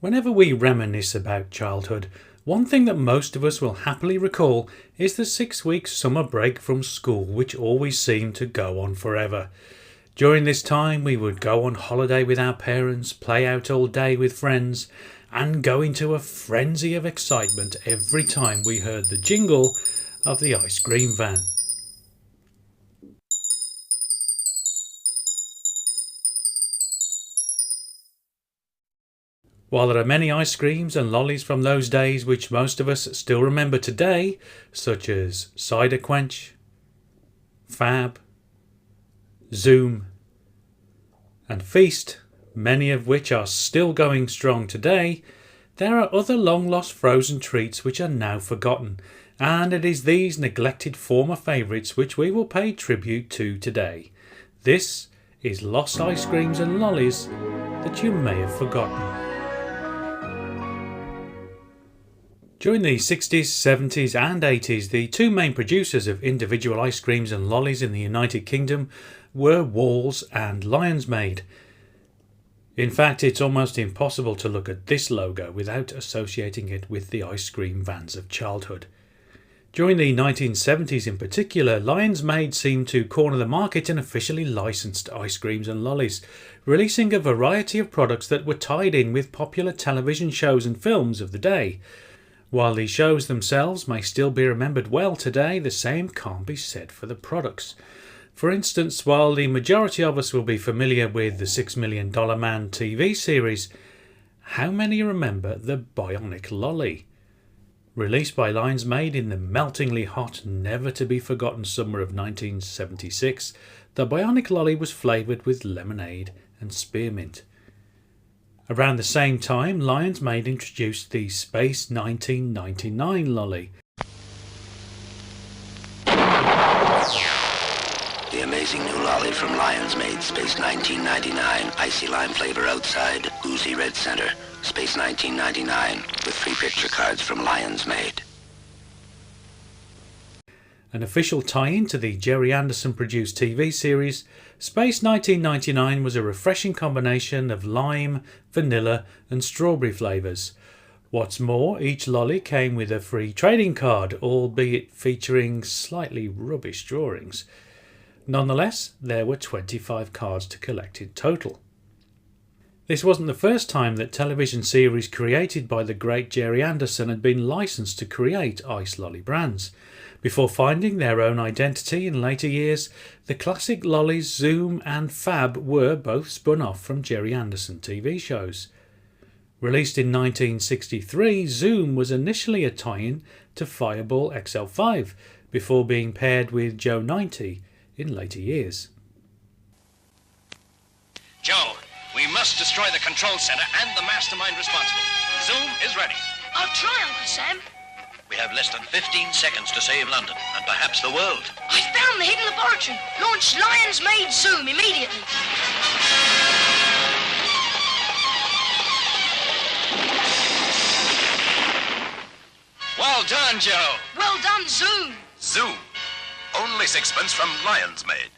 Whenever we reminisce about childhood, one thing that most of us will happily recall is the 6-week summer break from school, which always seemed to go on forever. During this time we would go on holiday with our parents, play out all day with friends, and go into a frenzy of excitement every time we heard the jingle of the ice cream van. While there are many ice creams and lollies from those days which most of us still remember today, such as Cider Quench, Fab, Zoom and Feast, many of which are still going strong today, there are other long-lost frozen treats which are now forgotten, and it is these neglected former favourites which we will pay tribute to today. This is Lost Ice Creams and Lollies that you may have forgotten. During the 60s, 70s and 80s, the two main producers of individual ice creams and lollies in the United Kingdom were Wall's and Lions Made. In fact, it's almost impossible to look at this logo without associating it with the ice cream vans of childhood. During the 1970s in particular, Lions Made seemed to corner the market in officially licensed ice creams and lollies, releasing a variety of products that were tied in with popular television shows and films of the day. While the shows themselves may still be remembered well today, the same can't be said for the products. For instance, while the majority of us will be familiar with the $6 Million Man TV series, how many remember the Bionic Lolly? Released by Lions Made in the meltingly hot, never-to-be-forgotten summer of 1976, the Bionic Lolly was flavoured with lemonade and spearmint. Around the same time, Lions Made introduced the Space 1999 Lolly. The amazing new lolly from Lions Made, Space 1999, icy lime flavor outside, oozy red center. Space 1999, with free picture cards from Lions Made. An official tie-in to the Gerry Anderson produced TV series, Space 1999 was a refreshing combination of lime, vanilla and strawberry flavours. What's more, each lolly came with a free trading card, albeit featuring slightly rubbish drawings. Nonetheless, there were 25 cards to collect in total. This wasn't the first time that television series created by the great Gerry Anderson had been licensed to create ice lolly brands. Before finding their own identity in later years, the classic lollies Zoom and Fab were both spun off from Gerry Anderson TV shows. Released in 1963, Zoom was initially a tie-in to Fireball XL5 before being paired with Joe 90 in later years. Joe, we must destroy the control center and the mastermind responsible. Zoom is ready. I'll try, Uncle Sam. We have less than 15 seconds to save London, and perhaps the world. I found the hidden laboratory. Launch Lions Made Zoom immediately. Well done, Joe. Well done, Zoom. Zoom. Only sixpence from Lions Made.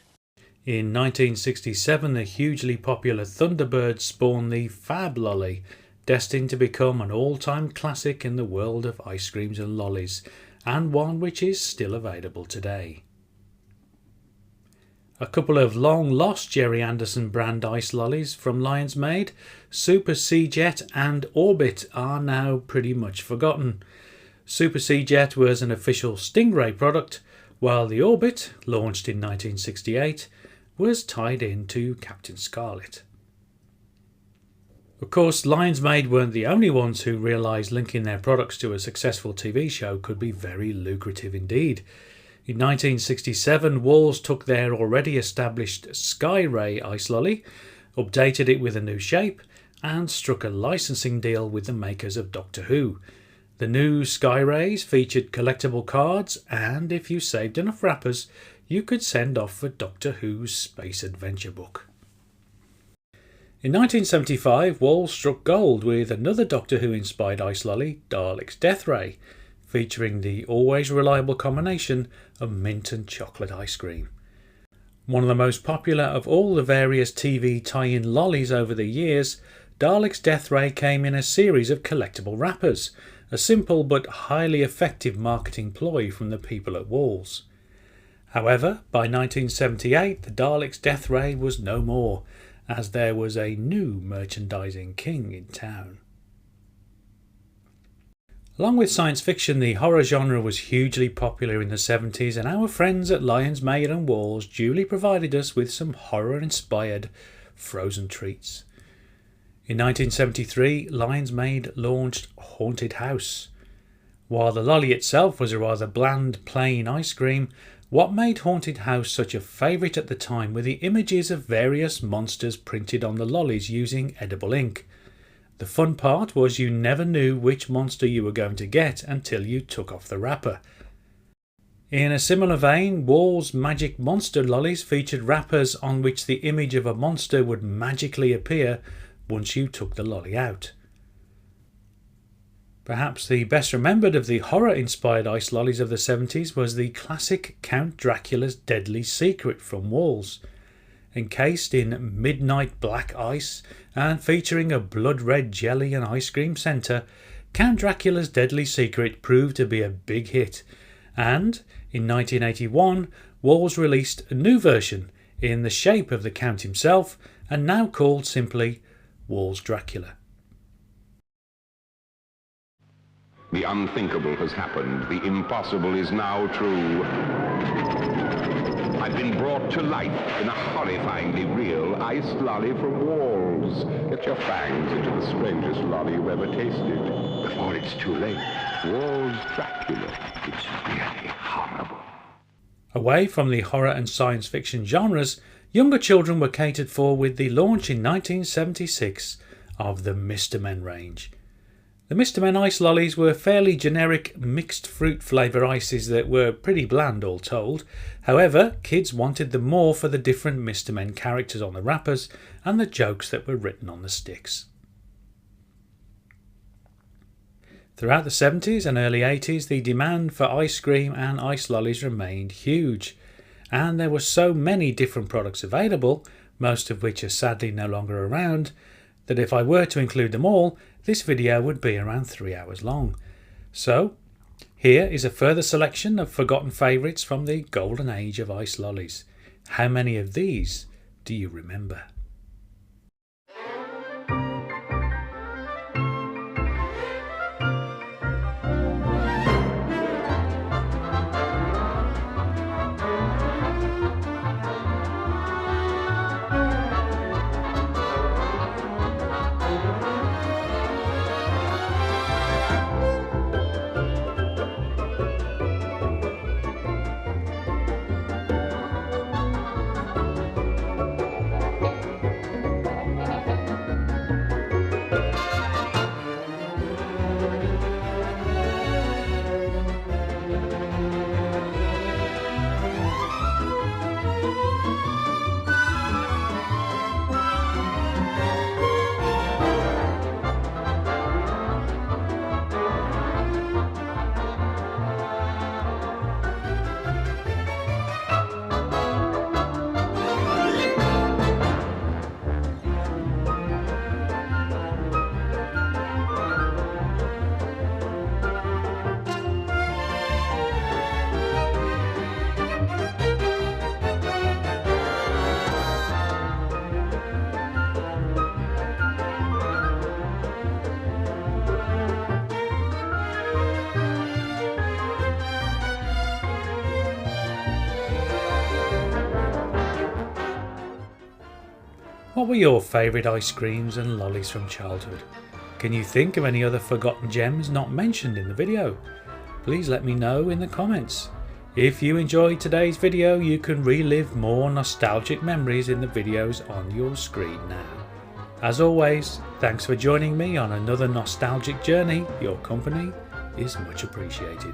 In 1967, the hugely popular Thunderbird spawned the Fab Lolly, destined to become an all-time classic in the world of ice creams and lollies, and one which is still available today. A couple of long-lost Gerry Anderson brand ice lollies from Lions Made, Super Sea-Jet and Orbit, are now pretty much forgotten. Super Sea-Jet was an official Stingray product, while the Orbit, launched in 1968, was tied in to Captain Scarlet. Of course, Lions Made weren't the only ones who realised linking their products to a successful TV show could be very lucrative indeed. In 1967, Wall's took their already established Sky Ray ice lolly, updated it with a new shape, and struck a licensing deal with the makers of Doctor Who. The new Sky Rays featured collectible cards, and if you saved enough wrappers, you could send off for Doctor Who's Space Adventure book. In 1975, Wall struck gold with another Doctor Who-inspired ice lolly, Dalek's Death Ray, featuring the always reliable combination of mint and chocolate ice cream. One of the most popular of all the various TV tie-in lollies over the years, Dalek's death ray came in a series of collectible wrappers, a simple but highly effective marketing ploy from the people at Walls. However, by 1978 the Dalek's death ray was no more, as there was a new merchandising king in town. Along with science fiction, the horror genre was hugely popular in the 70s, and our friends at Lions Maid and Walls duly provided us with some horror-inspired frozen treats. In 1973, Lions Maid launched Haunted House. While the lolly itself was a rather bland, plain ice cream, what made Haunted House such a favourite at the time were the images of various monsters printed on the lollies using edible ink. The fun part was you never knew which monster you were going to get until you took off the wrapper. In a similar vein, Walls' Magic Monster lollies featured wrappers on which the image of a monster would magically appear once you took the lolly out. Perhaps the best remembered of the horror-inspired ice lollies of the 70s was the classic Count Dracula's Deadly Secret from Walls. Encased in midnight black ice and featuring a blood-red jelly and ice cream centre, Count Dracula's Deadly Secret proved to be a big hit, and in 1981 Walls released a new version in the shape of the Count himself and now called simply Walls Dracula. The unthinkable has happened. The impossible is now true. I've been brought to life in a horrifyingly real iced lolly from Walls. Get your fangs into the strangest lolly you've ever tasted before it's too late. Walls Dracula. It's really horrible. Away from the horror and science fiction genres, younger children were catered for with the launch in 1976 of the Mr. Men range. The Mr. Men ice lollies were fairly generic mixed fruit flavour ices that were pretty bland all told. However, kids wanted them more for the different Mr. Men characters on the wrappers and the jokes that were written on the sticks. Throughout the 70s and early 80s, the demand for ice cream and ice lollies remained huge, and there were so many different products available, most of which are sadly no longer around, that if I were to include them all, this video would be around 3 hours long. So, here is a further selection of forgotten favourites from the golden age of ice lollies. How many of these do you remember? What were your favourite ice creams and lollies from childhood? Can you think of any other forgotten gems not mentioned in the video? Please let me know in the comments. If you enjoyed today's video, you can relive more nostalgic memories in the videos on your screen now. As always, thanks for joining me on another nostalgic journey. Your company is much appreciated.